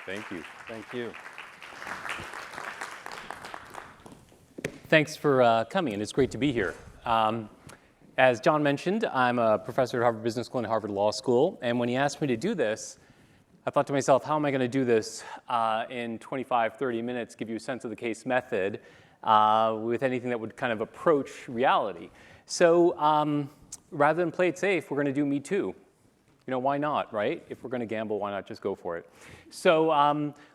Thank you. Thank you. Thanks for coming, and it's great to be here. As John mentioned, I'm a professor at Harvard Business School and Harvard Law School, and when he asked me to do this, I thought to myself, how am I going to do this in 25, 30 minutes, give you a sense of the case method with anything that would kind of approach reality? So rather than play it safe, we're going to do Me Too. You know, why not, right? If we're going to gamble, why not just go for it? So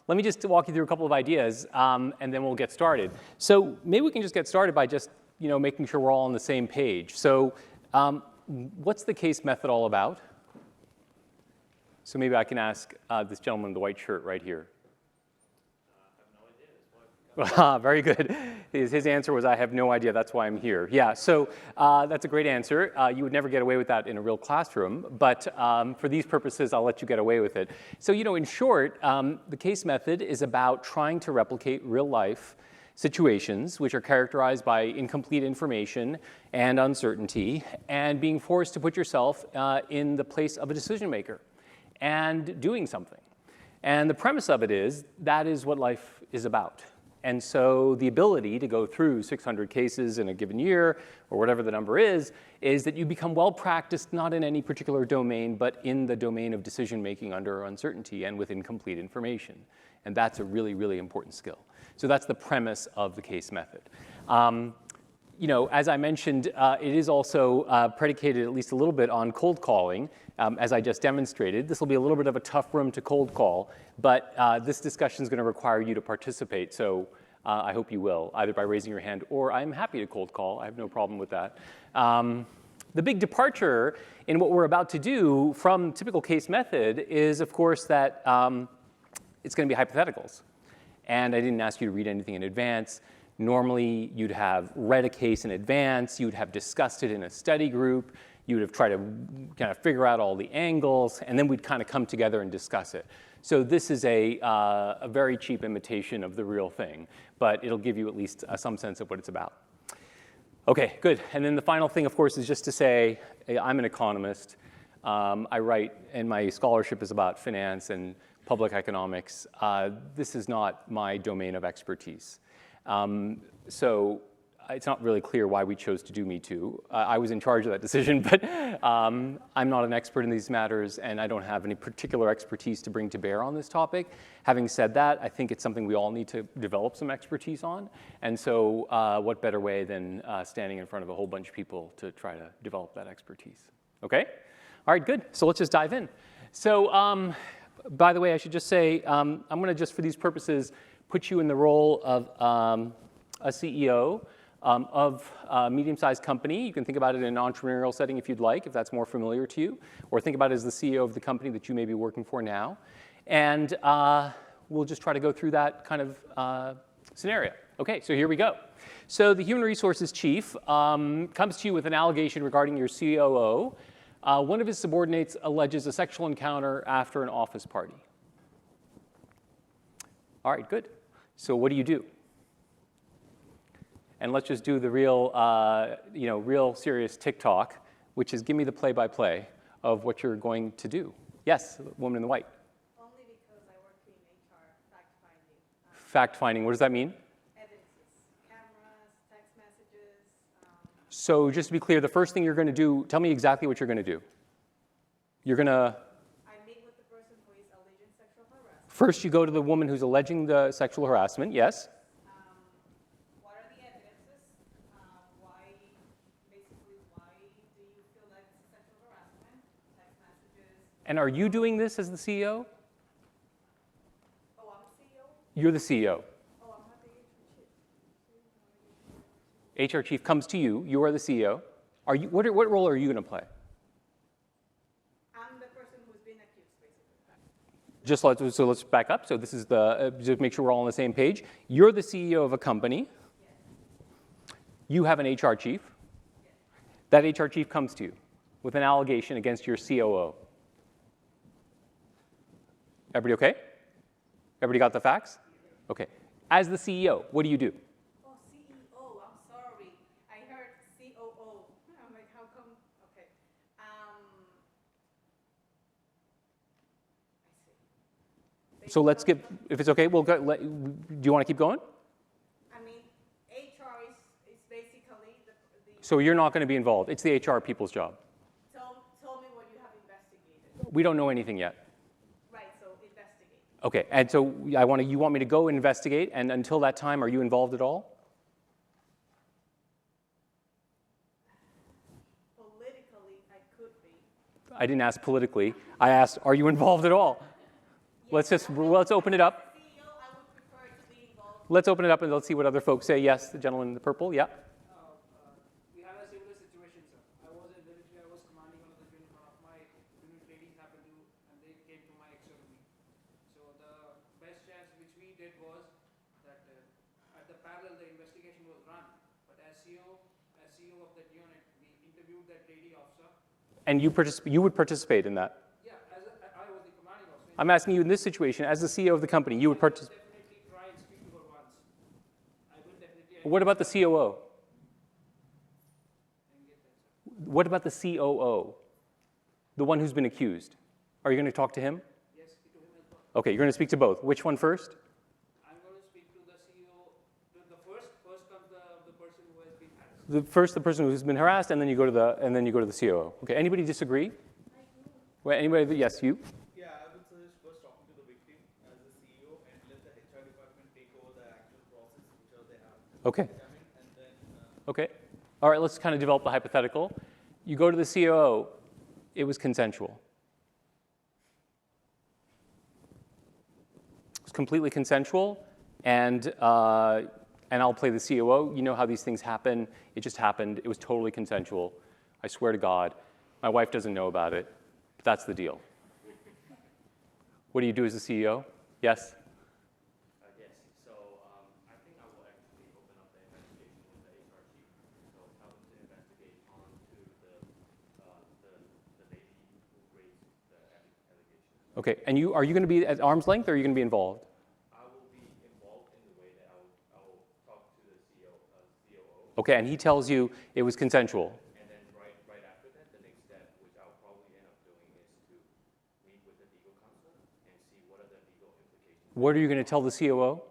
let me just walk you through a couple of ideas, and then we'll get started. So maybe we can just get started by just making sure we're all on the same page. So what's the case method all about? So maybe I can ask this gentleman in the white shirt right here. Very good. His answer was, I have no idea, that's why I'm here. Yeah, so that's a great answer. You would never get away with that in a real classroom, but for these purposes, I'll let you get away with it. So, in short, the case method is about trying to replicate real life situations which are characterized by incomplete information and uncertainty, and being forced to put yourself in the place of a decision maker and doing something. And the premise of it is, that is what life is about. And so the ability to go through 600 cases in a given year, or whatever the number is that you become well-practiced not in any particular domain, but in the domain of decision-making under uncertainty and with incomplete information. And that's a really, really important skill. So that's the premise of the case method. As I mentioned, it is also predicated at least a little bit on cold calling, as I just demonstrated. This will be a little bit of a tough room to cold call, but this discussion is going to require you to participate, so I hope you will, either by raising your hand or I'm happy to cold call. I have no problem with that. The big departure in what we're about to do from typical case method is, of course, that it's going to be hypotheticals. And I didn't ask you to read anything in advance. Normally, you'd have read a case in advance. You'd have discussed it in a study group. You would have tried to kind of figure out all the angles, and then we'd kind of come together and discuss it. So this is a very cheap imitation of the real thing, but it'll give you at least some sense of what it's about. OK, good. And then the final thing, of course, is just to say I'm an economist. I write, and my scholarship is about finance and public economics. This is not my domain of expertise. So it's not really clear why we chose to do Me Too. I was in charge of that decision, but I'm not an expert in these matters, and I don't have any particular expertise to bring to bear on this topic. Having said that, I think it's something we all need to develop some expertise on. And so what better way than standing in front of a whole bunch of people to try to develop that expertise? OK? All right, good. So let's just dive in. So by the way, I should just say, I'm going to just, for these purposes, put you in the role of a CEO of a medium-sized company. You can think about it in an entrepreneurial setting if you'd like, if that's more familiar to you, or think about it as the CEO of the company that you may be working for now. And we'll just try to go through that kind of scenario. OK, so here we go. So the human resources chief comes to you with an allegation regarding your COO. One of his subordinates alleges a sexual encounter after an office party. All right, good. So what do you do? And let's just do the real, real serious TikTok, which is give me the play-by-play of what you're going to do. Yes, the woman in the white. Only because I work in HR, fact-finding. Fact-finding, what does that mean? Evidences, cameras, text messages. So just to be clear, the first thing you're going to do, tell me exactly what you're going to do. You're going to... I meet with the person who is alleging sexual harassment. First, you go to the woman who's alleging the sexual harassment, yes? What are the evidences? Why do you feel like it's sexual harassment? Text messages. And are you doing this as the CEO? Oh, I'm the CEO? You're the CEO. Oh, I'm not the HR chief. HR chief comes to you. You are the CEO. What role are you going to play? I'm the person who's been accused, basically. So let's back up. So this is just make sure we're all on the same page. You're the CEO of a company. Yes. You have an HR chief. Yes. That HR chief comes to you with an allegation against your COO. Everybody OK? Everybody got the facts? OK. As the CEO, what do you do? Oh, CEO, I'm sorry. I heard COO. I'm like, how come? OK. I see. So let's get, if it's okay, we'll go, do you want to keep going? I mean, HR is basically the So you're not going to be involved. It's the HR people's job. tell me what you have investigated. We don't know anything yet. Right, so investigate. Okay, and so you want me to go and investigate, and until that time, are you involved at all? Politically, I could be. I didn't ask politically. I asked, are you involved at all? Let's open it up. CEO, I would prefer to be involved. Let's open it up and let's see what other folks say. Yes, the gentleman in the purple, yeah. We had a similar situation, sir. I was in military, I was commanding one of the unit, one of my unit ladies happened to, and they came to my exo to me. So the best chance which we did was that at the parallel the investigation was run, but as CEO of that unit, we interviewed that lady officer. And you would participate in that? Yeah, I was the commanding officer. I'm asking you in this situation, as the CEO of the company, you would participate. Definitely try and speak to her once. I will definitely. What about the COO? What about the COO? The one who's been accused? Are you going to talk to him? Yes, speak to him as well. Okay, you're going to speak to both. Which one first? I'm going to speak to the CEO. The first comes the person who has been harassed. The person who's been harassed, and then you go to the COO. Okay, anybody disagree? Well, anybody? Yes, you. Yeah, I would suggest first talking to the victim as the CEO and let the HR department take over the actual process, whichever they have Okay. examined, and then Okay. All right, let's kind of develop the hypothetical. You go to the COO, it was consensual. It's completely consensual, and I'll play the COO. You know how these things happen. It just happened. It was totally consensual. I swear to God. My wife doesn't know about it, but that's the deal. What do you do as the CEO? Yes? Yes. So I think I will actually open up the investigation with the HR chief. So tell them to investigate onto the lady who raised the allegation. Okay, and are you going to be at arm's length, or are you going to be involved? I will be involved in the way that I will talk to the COO. Okay, and he tells you it was consensual. And then right after that, the next step, which I'll probably end up doing, is to meet with the legal counsel and see what are the legal implications. What are you going to tell the COO?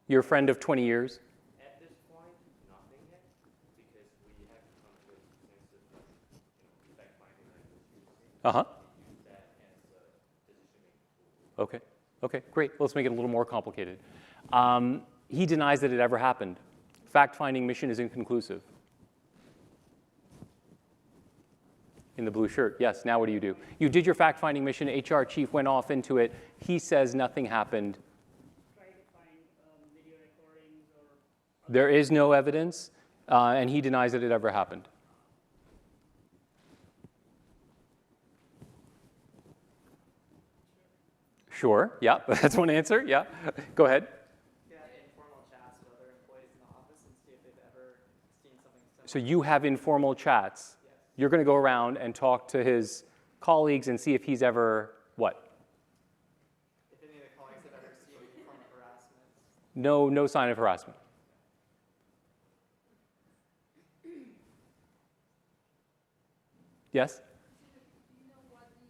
Your friend of 20 years? At this point, nothing yet, because we have to come to extensive, fact-finding language. Uh-huh. Use that as a decision-making tool. Okay. Okay, great. Let's make it a little more complicated. He denies that it ever happened. Fact-finding mission is inconclusive. In the blue shirt, yes. Now what do? You did your fact-finding mission. HR chief went off into it. He says nothing happened. Try to find video recordings or. There is no evidence, and he denies that it ever happened. Sure, yeah, that's one answer, yeah. Go ahead. Yeah, informal chats with other employees in the office and see if they've ever seen something similar. So you have informal chats. Yes. You're going to go around and talk to his colleagues and see if he's ever, what? If any of the colleagues have ever seen any form of harassment. No sign of harassment. Yes? Do you know what the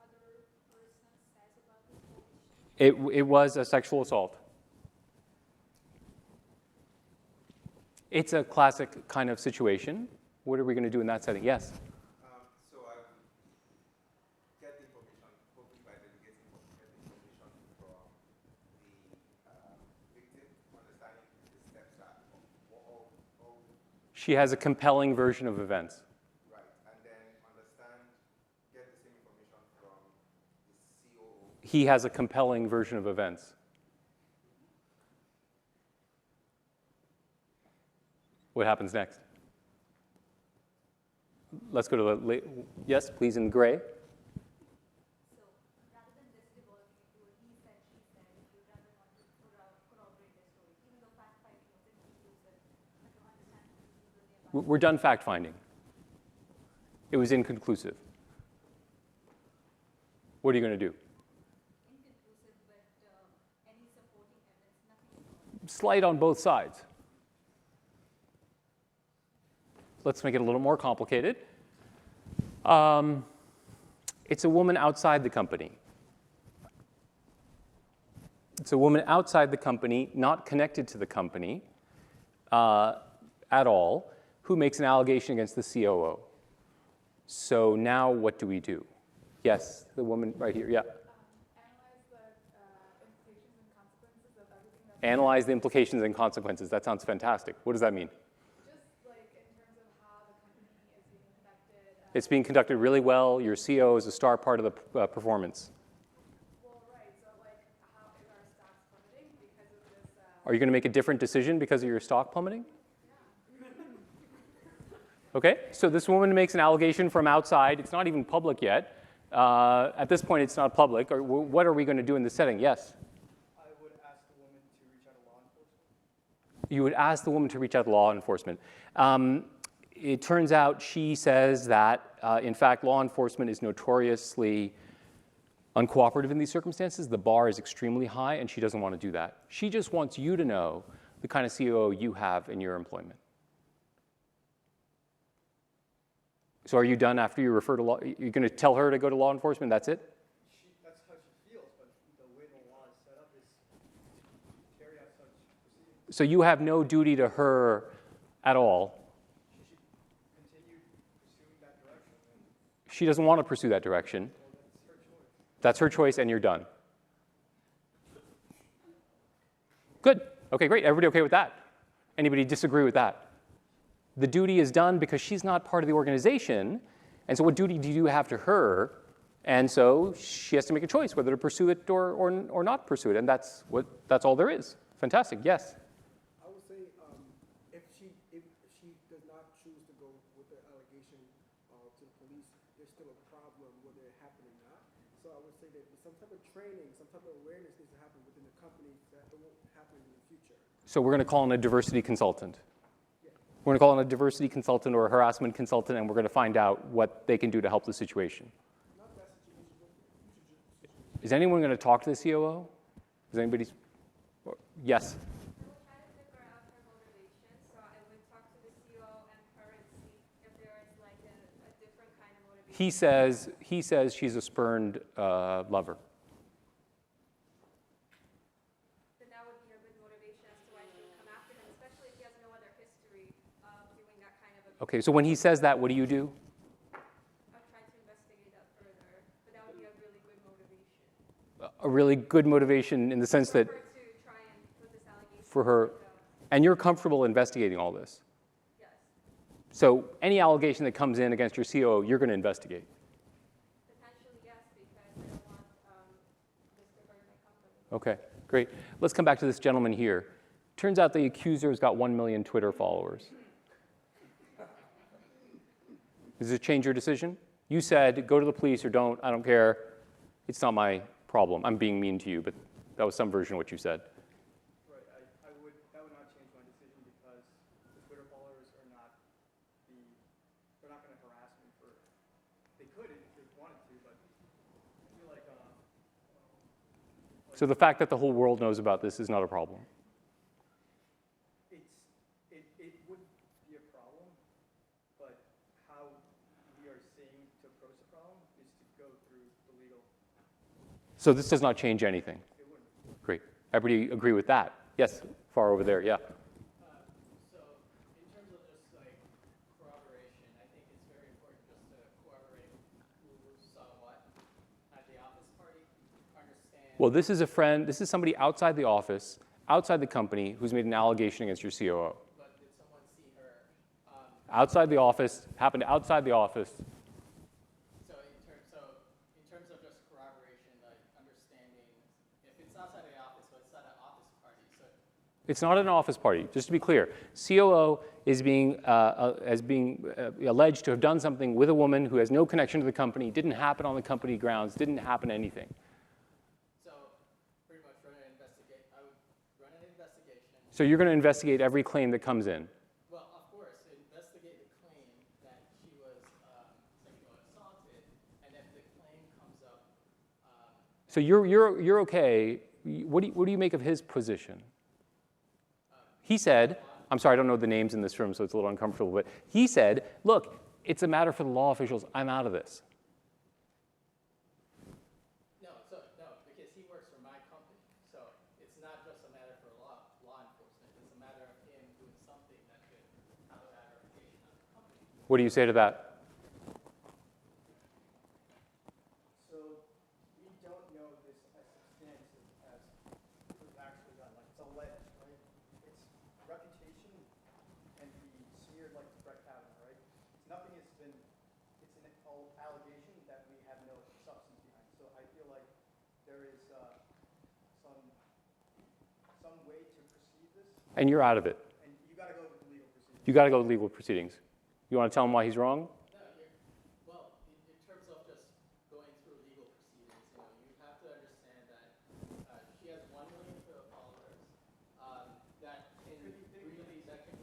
other person says about this whole issue? It was a sexual assault. It's a classic kind of situation. What are we going to do in that setting? Yes? so I will get the information, hopefully by delegating, get the information from the victim, understanding the steps that all She has a compelling version of events. right, and then get the same information from the COO. He has a compelling version of events. What happens next? Let's go to the, yes, please, in gray. So rather than this devolving into a he said, she said, you rather want to corroborate their story, even though fact-finding was inconclusive, but to understand the We're done fact-finding. It was inconclusive. What are you going to do? inconclusive, but any supporting evidence, nothing. Slight on both sides. Let's make it a little more complicated. It's a woman outside the company. It's a woman outside the company, not connected to the company at all, who makes an allegation against the COO. So now what do we do? Yes, the woman right here, yeah. Analyze the implications and consequences of everything that's Analyze the implications and consequences. That sounds fantastic. What does that mean? just like in terms of how the company is being conducted. It's being conducted really well. Your CEO is a star part of the performance. Well, right. So like, how is our stocks plummeting because of this? Are you going to make a different decision because of your stock plummeting? Okay, so this woman makes an allegation from outside. It's not even public yet. At this point, it's not public. Or what are we going to do in this setting? Yes? I would ask the woman to reach out to law enforcement. You would ask the woman to reach out to law enforcement. It turns out she says that, in fact, law enforcement is notoriously uncooperative in these circumstances. The bar is extremely high, and she doesn't want to do that. She just wants you to know the kind of COO you have in your employment. So are you done after you refer to law? You're going to tell her to go to law enforcement? That's it? That's how she feels, but the way the law is set up is to carry out such proceedings. So you have no duty to her at all. She should continue pursuing that direction, and She doesn't want to pursue that direction. well, that's her choice. That's her choice, and you're done. Good. Okay, great. Everybody okay with that? Anybody disagree with that? The duty is done because she's not part of the organization, and so what duty do you have to her? And so she has to make a choice whether to pursue it or not pursue it, and that's all there is. Fantastic. Yes. I would say if she does not choose to go with the allegation to the police, there's still a problem whether it happened or not. So I would say that some type of training, some type of awareness needs to happen within the company that it won't happen in the future. So we're going to call in a diversity consultant. We're going to call in a diversity consultant or a harassment consultant, and we're going to find out what they can do to help the situation. Is anyone going to talk to the COO? Is anybody? Yes. I would try to figure out her motivation. So I would talk to the CEO and her and see if there is like a different kind of motivation. He says she's a spurned lover. Then that would be a good motivation as to why she would come after him, especially if he has no other history of doing that kind of abuse. Okay, so when he says that, what do you do? I'll try to investigate that further, but that would be a really good motivation A really good motivation in the sense that for her to try and put this allegation. for her, forward, and you're comfortable investigating all this. yes, So any allegation that comes in against your COO, you're going to investigate. potentially yes, because I don't want this to hurt my company. Okay, great. Let's come back to this gentleman here. Turns out the accuser's got 1 million Twitter followers. Does it change your decision? You said, go to the police or don't, I don't care. It's not my problem. I'm being mean to you, but that was some version of what you said. Right, that would not change my decision because the Twitter followers are not they're not going to harass me for, they could if they wanted to, but I feel like, So the fact that the whole world knows about this is not a problem. it would be a problem, but how we are saying to approach the problem is to go through the legal, So this does not change anything. it wouldn't. Great. Everybody agree with that? Yes, far over there, yeah. So in terms of just like corroboration, I think it's very important just to corroborate who saw what at the office party, understand. Well, this is a friend, this is somebody outside the office, outside the company, who's made an allegation against your COO. But did someone see her? Outside the office, happened outside the office. So in terms of just corroboration, like understanding, if it's outside the office, but it's at an office party, so It's not an office party, just to be clear. COO is being alleged to have done something with a woman who has no connection to the company, didn't happen on the company grounds, didn't happen anything. so pretty much I would run an investigation. So you're going to investigate every claim that comes in. Well, of course, investigate the claim that she was sexually assaulted, and if the claim comes up, So you're okay. What do you make of his position? He said, I'm sorry, I don't know the names in this room, so it's a little uncomfortable, but he said, look, it's a matter for the law officials. I'm out of this. no, because he works for my company, so What do you say to that? So we don't know this as substantive as it was actually done. Like it's alleged, right? It's reputation and be smeared like Brett Kavanaugh, right? Nothing has been. It's an allegation that we have no substance behind. So I feel like there is some way to perceive this, And you're out of it. and you got to go with the legal proceedings. You got to go to legal proceedings. You want to tell him why he's wrong? No, well, in terms of just going through legal proceedings, you have to understand that she has 1 million followers that can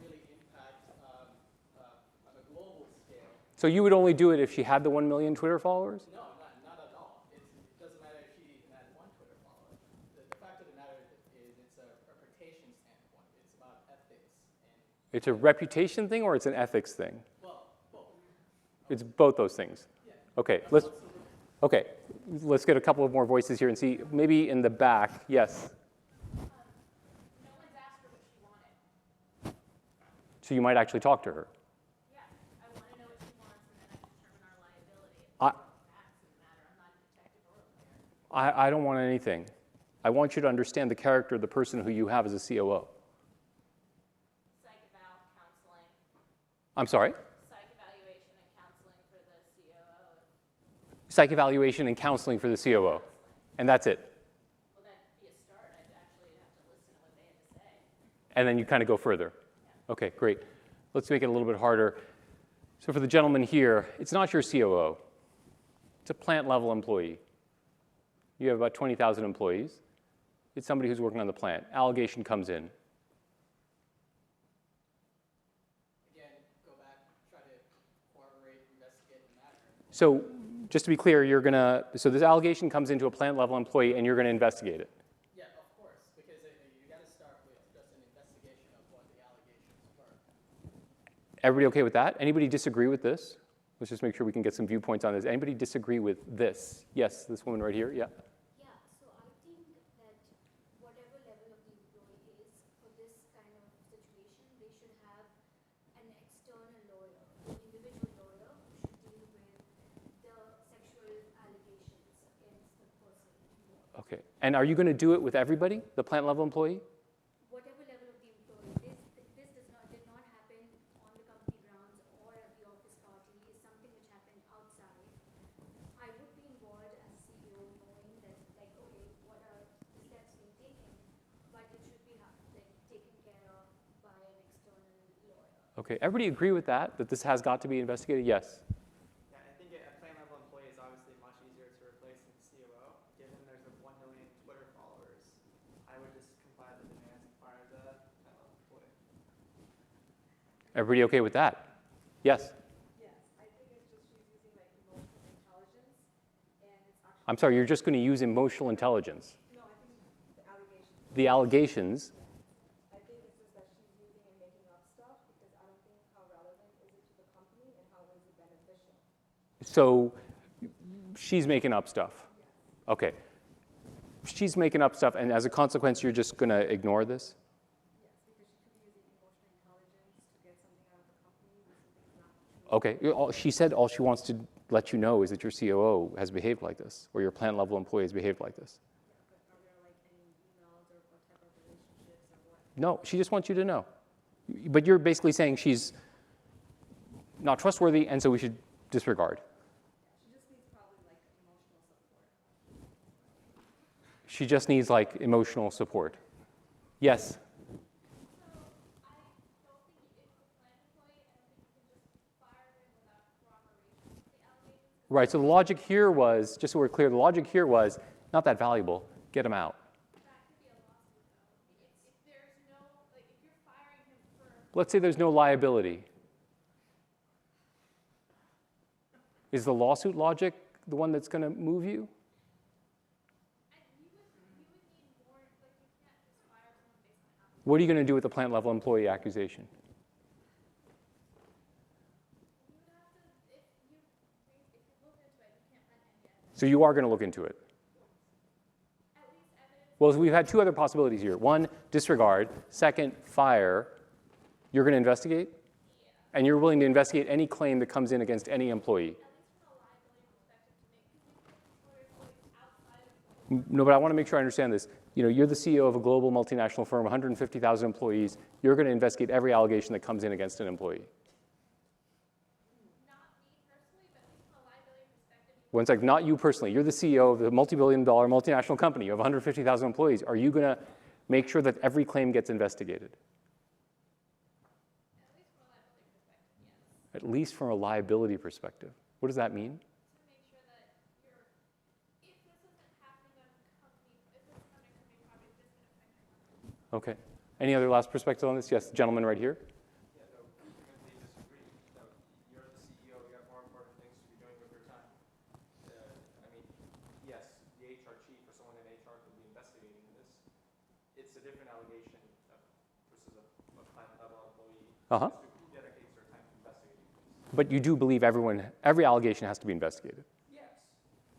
really impact on a global scale. So you would only do it if she had the 1 million Twitter followers? No, not at all. It doesn't matter if she even had 1 Twitter follower. The fact of the matter is it's a reputation standpoint. It's about ethics and It's a reputation thing or it's an ethics thing? It's both those things. Okay, let's get a couple of more voices here and see, maybe in the back, yes. No one's asked her what she wanted. So you might actually talk to her. Yeah, I want to know what she wants, and then I can determine our liability. Facts of the matter. I'm not a detective or a lawyer. I don't want anything. I want you to understand the character of the person who you have as a COO. Psych eval, counseling, I'm sorry? psych evaluation and counseling for the COO. Psych evaluation and counseling for the COO. And that's it. Well, that'd be a start. I'd actually have to listen to what they had to say. And then you kind of go further. Okay, great. Let's make it a little bit harder. So for the gentleman here, it's not your COO. It's a plant level employee. You have about 20,000 employees. It's somebody who's working on the plant. Allegation comes in. again, go back, try to corroborate, investigate the matter. So just to be clear, so this allegation comes into a plant level employee and you're going to investigate it. Yeah, of course, because you got to start with just an investigation of what the allegations were. Everybody okay with that? Anybody disagree with this? Let's just make sure we can get some viewpoints on this. Anybody disagree with this? Yes, this woman right here, yeah. Yeah, so I think that whatever level of the employee is, for this kind of situation, they should have an external lawyer, an individual lawyer who should deal with the sexual allegations against the person involved. Okay. And are you going to do it with everybody, the plant level employee? Whatever level of the employee, this did not happen on the company grounds or at the office party, is something which happened outside. I would be involved as CEO knowing that, like, okay, what are the steps being taken, but it should be taken care of by an external lawyer. Okay. Everybody agree with that this has got to be investigated? Yes. Yeah, I think a plant level employee is obviously much easier to replace than COO. Given there's 1 million Twitter followers, I would just comply with the demands and fire the plant level employee. Everybody okay with that? Yes. Yes, I think it's just she's using like emotional intelligence, and it's actually I'm sorry, you're just going to use emotional intelligence. no. I think the allegations. The allegations, I think it's just that she's using and making up stuff because I don't think how relevant is it to the company and how is it beneficial. so she's making up stuff. Okay. She's making up stuff, and as a consequence, you're just going to ignore this? Yes, because she could be using emotional intelligence to get something out of the company when something's not true. Okay. She said all she wants to let you know is that your COO has behaved like this, or your plant level employee has behaved like this. But are there like any emails or what type of relationships or what? No, she just wants you to know. But you're basically saying she's not trustworthy, and so we should disregard. She just needs probably like emotional support. She just needs like emotional support. Yes. So I don't think if it's a plant employee, I don't think you can just fire him without corroboration of the allegations. Right. So the logic here was, just so we're clear, the logic here was not that valuable. Get him out. That could be a lawsuit, though. If there's no, like, if you're firing him for, Let's say there's no liability. Is the lawsuit logic the one that's going to move you? and you would need more, like, you can't just fire someone based on allegations. What are you going to do with the plant level employee accusation? You would have to, if you look into it, you can't find any evidence. So you are going to look into it. At least evidence. Well, we've had two other possibilities here. One, disregard. Second, fire. You're going to investigate? And you're willing to investigate any claim that comes in against any employee. No, but I want to make sure I understand this. You know, you're the CEO of a global multinational firm, 150,000 employees. You're going to investigate every allegation that comes in against an employee. One second, not you personally. You're the CEO of a multi-billion-dollar multinational company. You have 150,000 employees. Are you going to make sure that every claim gets investigated? At least from a liability perspective. What does that mean? Okay. Any other last perspective on this? Yes, the gentleman right here. Yeah, no, we completely disagree. No, you're the CEO, you got more important things to be doing with your time. I mean, yes, the HR chief or someone in HR could be investigating this. It's a different allegation versus a plant-level employee Uh-huh. who dedicates their time to investigating this. But you do believe every allegation has to be investigated. Yes,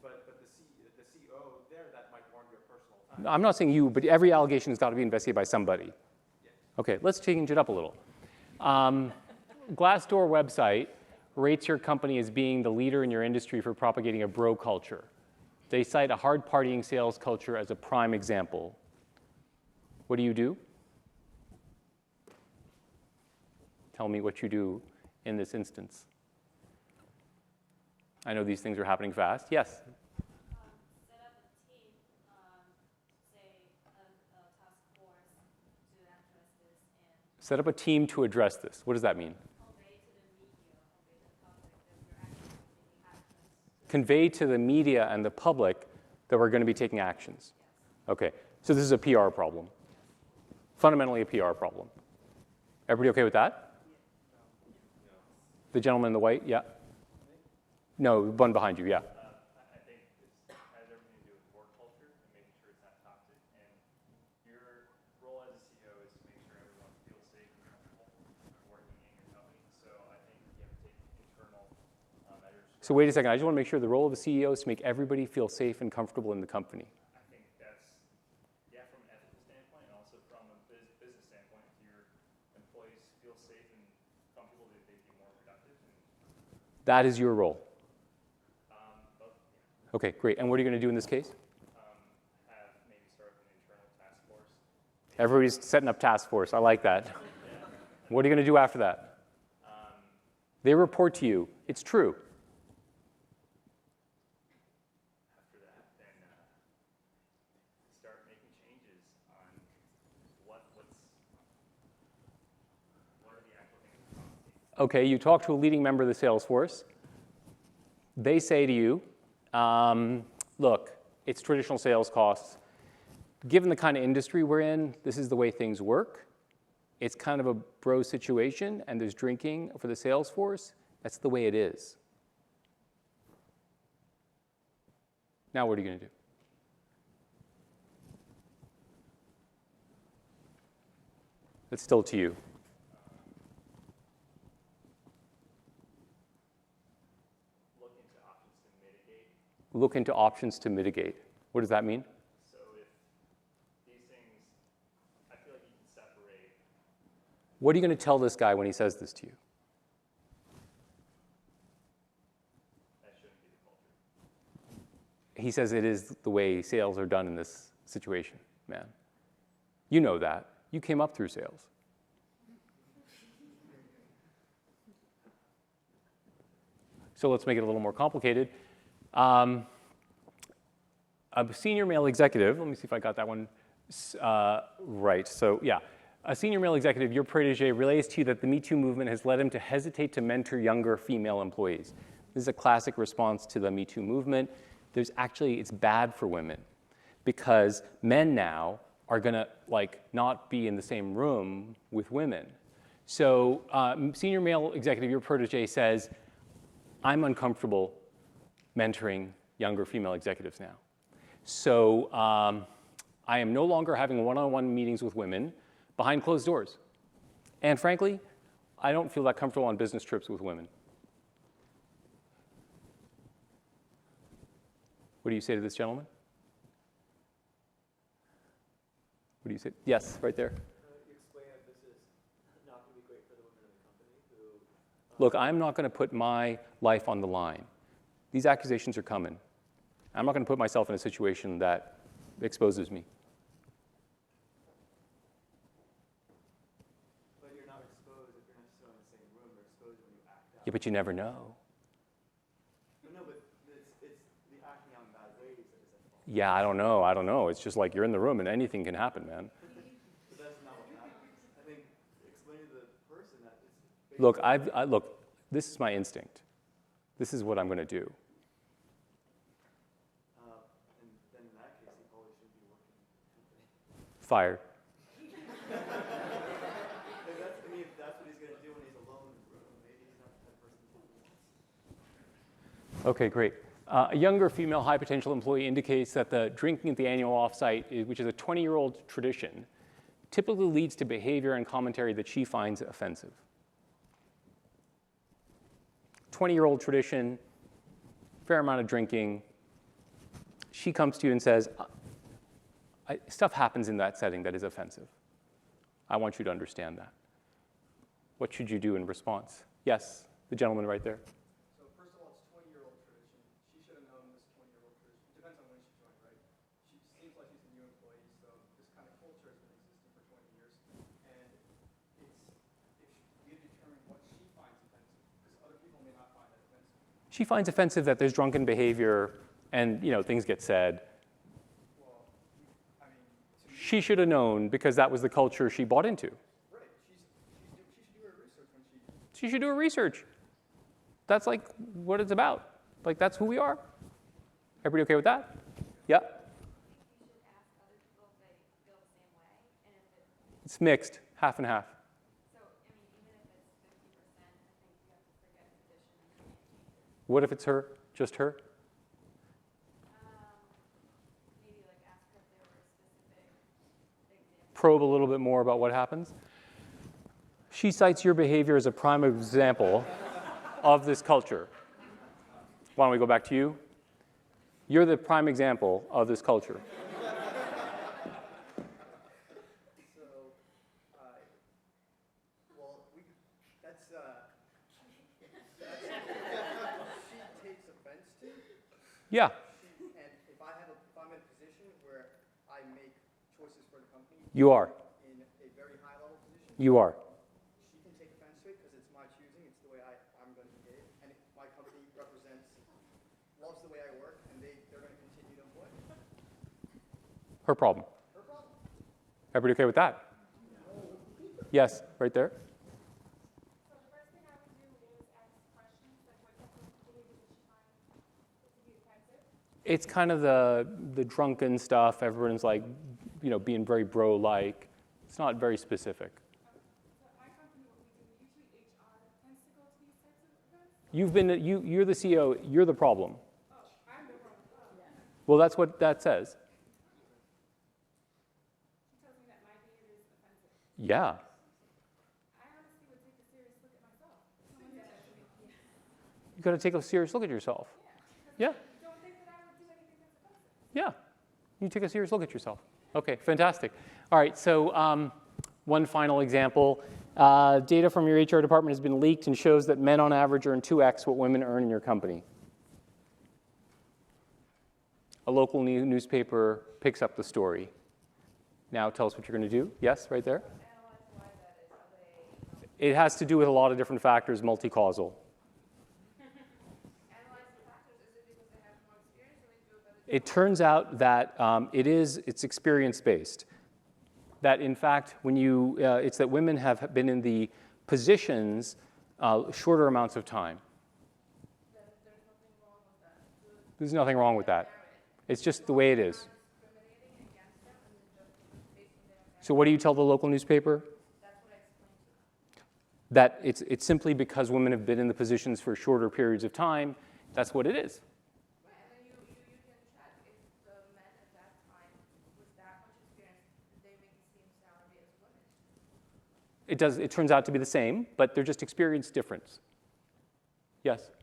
but the CEO there, that might warrant your personal time. I'm not saying you, but every allegation has got to be investigated by somebody. Okay, let's change it up a little. Glassdoor website rates your company as being the leader in your industry for propagating a bro culture. They cite a hard partying sales culture as a prime example. What do you do? Tell me what you do in this instance. I know these things are happening fast. Yes? Set up a team to address this. What does that mean? Convey to the media and the public that we're going to be taking actions. Okay, so this is a PR problem. Fundamentally a PR problem. Everybody okay with that? The gentleman in the white, yeah? No, one behind you, yeah. I think it has everything to do with work culture and making sure it's not toxic. And your role as a CEO is to make sure everyone feels safe and comfortable working in your company. So I think you have to take internal measures. So wait a second, I just want to make sure the role of the CEO is to make everybody feel safe and comfortable in the company. I think that's, yeah, from an ethical standpoint and also from a business standpoint, if your employees feel safe and comfortable, they'd be more productive. That is your role. Both, yeah. Okay, great. And what are you going to do in this case? Have maybe start an internal task force. Everybody's setting up task force. I like that. What are you going to do after that? They report to you. It's true. After that, then start making changes on what are the actual things. Okay, you talk to a leading member of the sales force. They say to you, look, it's traditional sales costs. Given the kind of industry we're in, this is the way things work. It's kind of a bro situation, and there's drinking for the sales force. That's the way it is. Now what are you going to do? It's still to you. Look into options to mitigate. What does that mean? So if these things, I feel like you can separate. What are you going to tell this guy when he says this to you? That shouldn't be the culture. He says it is the way sales are done in this situation, man. You know that. You came up through sales. So let's make it a little more complicated. A senior male executive, let me see if I got that one right. So yeah, a senior male executive, your protege, relays to you that the Me Too movement has led him to hesitate to mentor younger female employees. This is a classic response to the Me Too movement. It's bad for women because men now are gonna not be in the same room with women. So senior male executive, your protege says, I'm uncomfortable mentoring younger female executives now. So I am no longer having one-on-one meetings with women behind closed doors. And frankly, I don't feel that comfortable on business trips with women. What do you say to this gentleman? What do you say? Yes, right there. You explain that this is not going to be great for the women in the company who Look, I'm not going to put my life on the line. These accusations are coming. I'm not going to put myself in a situation that exposes me. But you're not exposed if you're necessarily in the same room. You're exposed when you act out. Yeah, but you never know. No, but it's the acting out in bad ways that is at fault. Yeah, I don't know. I don't know. It's just like you're in the room and anything can happen, man. But that's not what happens. I think explaining to the person that it's Look, look, this is my instinct. This is what I'm going to do. and then in that case, he probably shouldn't be working in the company. Fired. If that's what he's going to do when he's alone in the room, maybe he's not the type of person he wants. Okay, great. A younger female high potential employee indicates that the drinking at the annual offsite, which is a 20-year-old tradition, typically leads to behavior and commentary that she finds offensive. 20-year-old tradition, fair amount of drinking. She comes to you and says, stuff happens in that setting that is offensive. I want you to understand that. What should you do in response? Yes, the gentleman right there. So first of all, it's 20-year-old tradition. She should have known this 20-year-old tradition. It depends on when she joined, right? She seems like she's a new employee, so this kind of culture has been existing for 20 years. And we determine what she finds offensive, because other people may not find that offensive. She finds offensive that there's drunken behavior and things get said. Well, I mean, to me, She should have known because that was the culture she bought into. right, she should do her research when she She should do her research. That's like what it's about. Like that's who we are. Everybody okay with that? Yeah? You should ask other people if they feel the same way, and if it, It's mixed, half and half. so, I mean, even if it's 50%, I think you have to forget tradition and you can't change it. What if it's her, just her? Maybe like ask her if there were specific examples. Probe a little bit more about what happens. She cites your behavior as a prime example of this culture. Why don't we go back to you? You're the prime example of this culture. So, well, that's she takes offense to. Yeah, And if I'm in a position where I make choices for the company you are. in a very high level position, You are. she can take offense to it because it's my choosing, it's the way I'm going to behave. And if my company loves the way I work, and they're going to continue to employ me. Her problem. Her problem. Everybody okay with that? Yes, right there. So the first thing I would do is ask questions, like what type of behavior does she find to be offensive? It's kind of the drunken stuff. Everyone's like, being very bro-like. It's not very specific. So at my company, what we do, usually HR tends to go to these types of events. You're the CEO. You're the problem. Oh, I'm the one. Well, that's what that says. She tells me that my behavior is offensive. Yeah. I honestly would take a serious look at myself. Someone did that to me. You got to take a serious look at yourself. Yeah. Don't think that I would do anything that's offensive. Yeah. You take a serious look at yourself. Okay, fantastic. All right, so one final example. Data from your HR department has been leaked and shows that men on average earn 2x what women earn in your company. A local newspaper picks up the story. Now tell us what you're going to do. Yes, right there. It has to do with a lot of different factors, multi-causal. It turns out that it's experience-based. That in fact, it's that women have been in the positions shorter amounts of time. There's nothing wrong with that. It's just the way it is. So what do you tell the local newspaper? That it's simply because women have been in the positions for shorter periods of time. That's what it is. Right, and then you can check if the men at that time with that much experience, did they make the same salary as women? It does. It turns out to be the same, but they're just experience difference. Yes.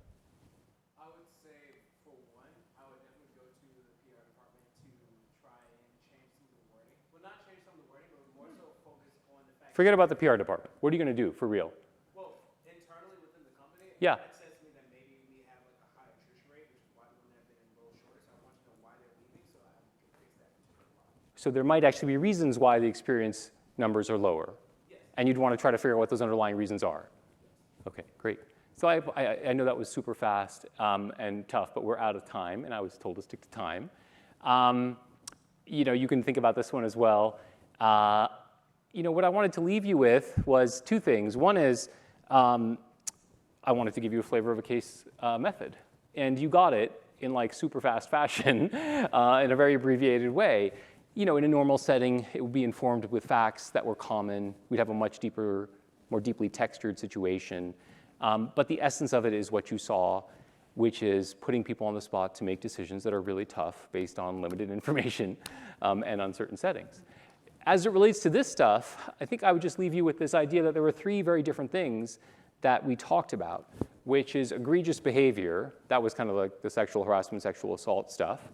I would say, for one, I would definitely go to the PR department to try and change some of the wording. Well, not change some of the wording, but more so focus on the fact Forget about the PR department. What are you going to do for real? well, internally within the company, Yeah. That says to me that maybe we have like a high attrition rate, which is why the women have been enrolled shorter. So I want to know why they're leaving so I can fix that particular problem. So there might actually be reasons why the experience numbers are lower. Yes. And you'd want to try to figure out what those underlying reasons are. Okay, great. So I know that was super fast and tough, but we're out of time, and I was told to stick to time. You can think about this one as well. What I wanted to leave you with was two things. One is I wanted to give you a flavor of a case method, and you got it in like super fast fashion in a very abbreviated way. In a normal setting, it would be informed with facts that were common. We'd have a much deeper, more deeply textured situation. But the essence of it is what you saw, which is putting people on the spot to make decisions that are really tough based on limited information and uncertain settings. As it relates to this stuff, I think I would just leave you with this idea that there were three very different things that we talked about, which is egregious behavior. That was kind of like the sexual harassment, sexual assault stuff.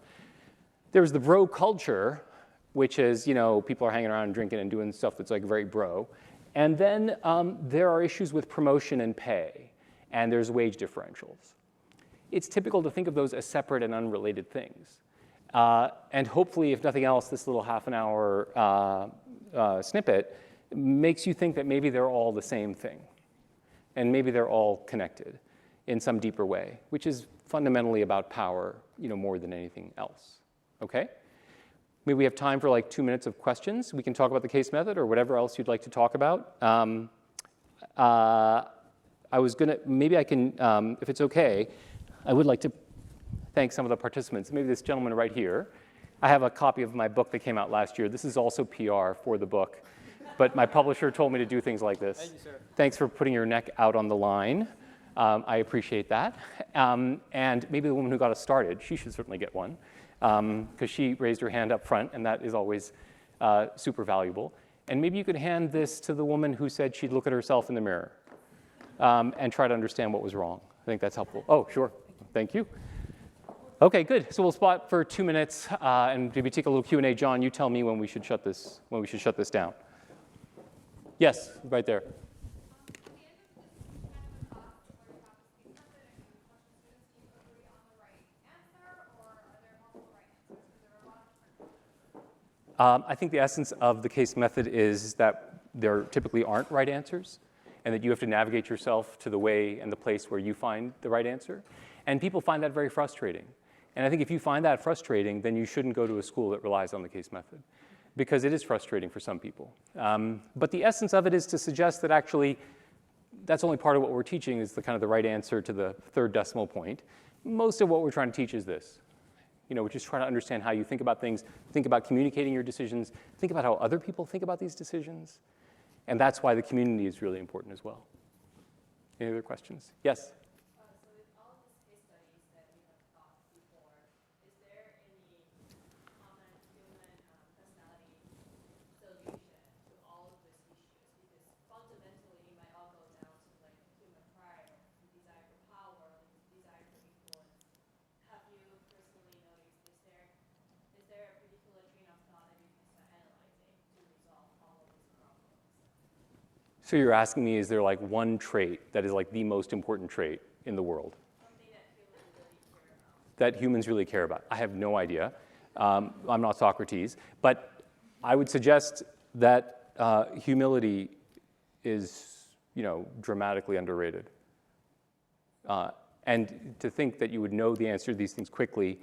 There was the bro culture, which is, people are hanging around and drinking and doing stuff that's like very bro. And then there are issues with promotion and pay, and there's wage differentials. It's typical to think of those as separate and unrelated things. And hopefully, if nothing else, this little half an hour snippet makes you think that maybe they're all the same thing. And maybe they're all connected in some deeper way, which is fundamentally about power, more than anything else. Okay? Maybe we have time for like 2 minutes of questions. We can talk about the case method or whatever else you'd like to talk about. Maybe I can, if it's okay, I would like to thank some of the participants. Maybe this gentleman right here. I have a copy of my book that came out last year. This is also PR for the book. But my publisher told me to do things like this. Thank you, sir. Thanks for putting your neck out on the line. I appreciate that. And maybe the woman who got us started, she should certainly get one, because she raised her hand up front, and that is always super valuable. And maybe you could hand this to the woman who said she'd look at herself in the mirror and try to understand what was wrong. I think that's helpful. Oh, sure. Thank you. Okay, good. So we'll spot for 2 minutes, and maybe take a little Q&A. John, you tell me when we should shut this down. Yes, right there. I think the essence of the case method is that there typically aren't right answers, and that you have to navigate yourself to the way and the place where you find the right answer. And people find that very frustrating. And I think if you find that frustrating, then you shouldn't go to a school that relies on the case method, because it is frustrating for some people. But the essence of it is to suggest that actually that's only part of what we're teaching is the kind of the right answer to the third decimal point. Most of what we're trying to teach is this. We're just trying to understand how you think about things, think about communicating your decisions, think about how other people think about these decisions. And that's why the community is really important as well. Any other questions? Yes? So with all of these case studies that we have taught before, is there any common human personality solution to all of these issues? Because fundamentally, it might all go down to like human pride, the desire for power, the desire for influence. Have you personally noticed, is there a particular train of thought that you can start analyzing to resolve all of these problems? So you're asking me, is there like one trait that is like the most important trait in the world? Something that humans really care about. That humans really care about? I have no idea. I'm not Socrates. But I would suggest that humility is, dramatically underrated. And to think that you would know the answer to these things quickly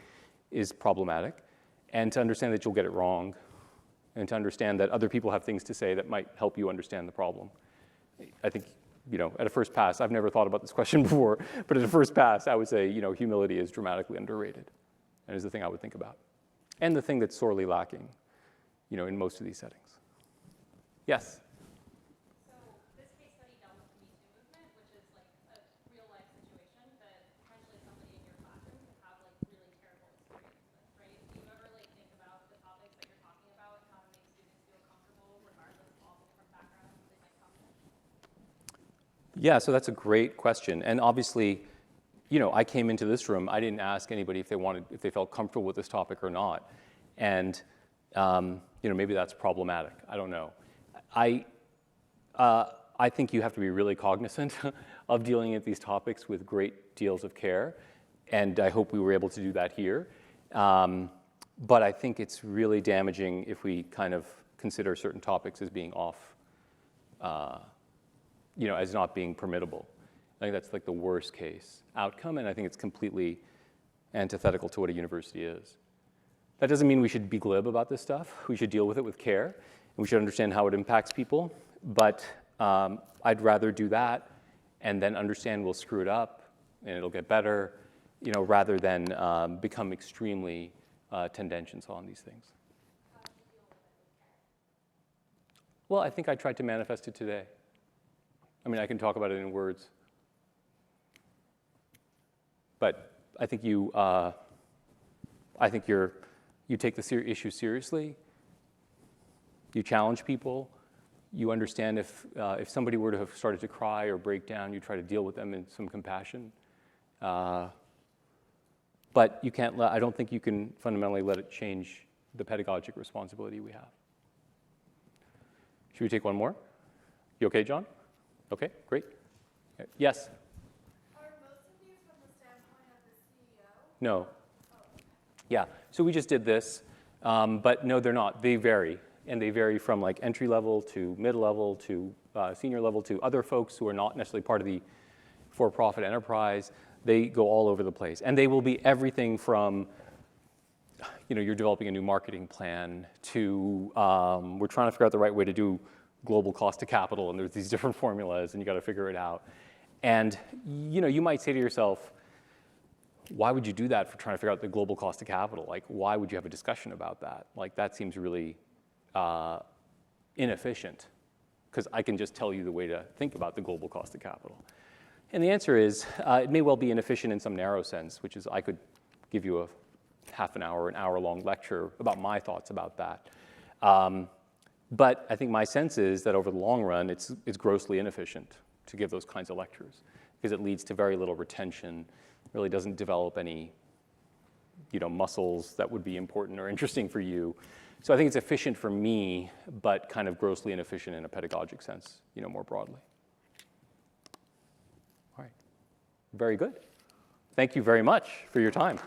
is problematic. And to understand that you'll get it wrong, and to understand that other people have things to say that might help you understand the problem. I think, at a first pass, I've never thought about this question before, but at a first pass, I would say, humility is dramatically underrated, and is the thing I would think about. And the thing that's sorely lacking, in most of these settings. Yes? So this case study dealt with the Me Too movement, which is like a real-life situation that potentially somebody in your classroom could have like really terrible experience with, right? Do you ever like think about the topics that you're talking about and how to make students feel comfortable regardless of all the different backgrounds they might come from? Yeah, so that's a great question. And obviously, I came into this room, I didn't ask anybody if they felt comfortable with this topic or not. And, maybe that's problematic. I don't know. I think you have to be really cognizant of dealing with these topics with great deals of care, and I hope we were able to do that here. But I think it's really damaging if we kind of consider certain topics as being off, as not being permittable. I think that's like the worst case outcome, and I think it's completely antithetical to what a university is. That doesn't mean we should be glib about this stuff. We should deal with it with care, and we should understand how it impacts people. But I'd rather do that and then understand we'll screw it up and it'll get better, rather than become extremely tendentious on these things. Well, I think I tried to manifest it today. I mean, I can talk about it in words. But I think you take the issue seriously. You challenge people. You understand if somebody were to have started to cry or break down, you try to deal with them in some compassion. But you can't I don't think you can fundamentally let it change the pedagogic responsibility we have. Should we take one more? You okay, John? Okay, great. Yes? Are most of these from the standpoint of the CEO? No. Yeah, so we just did this, but no, they're not. They vary, and they vary from like entry level to mid-level to senior level to other folks who are not necessarily part of the for-profit enterprise. They go all over the place, and they will be everything from, you're developing a new marketing plan to we're trying to figure out the right way to do global cost of capital, and there's these different formulas, and you got to figure it out. And you might say to yourself, why would you do that for trying to figure out the global cost of capital? Like, why would you have a discussion about that? Like, that seems really inefficient, because I can just tell you the way to think about the global cost of capital. And the answer is, it may well be inefficient in some narrow sense, which is I could give you a half an hour, an hour-long lecture about my thoughts about that. But I think my sense is that over the long run, it's grossly inefficient to give those kinds of lectures, because it leads to very little retention, really doesn't develop any muscles that would be important or interesting for you. So I think it's efficient for me, but kind of grossly inefficient in a pedagogic sense, more broadly. All right. Very good. Thank you very much for your time.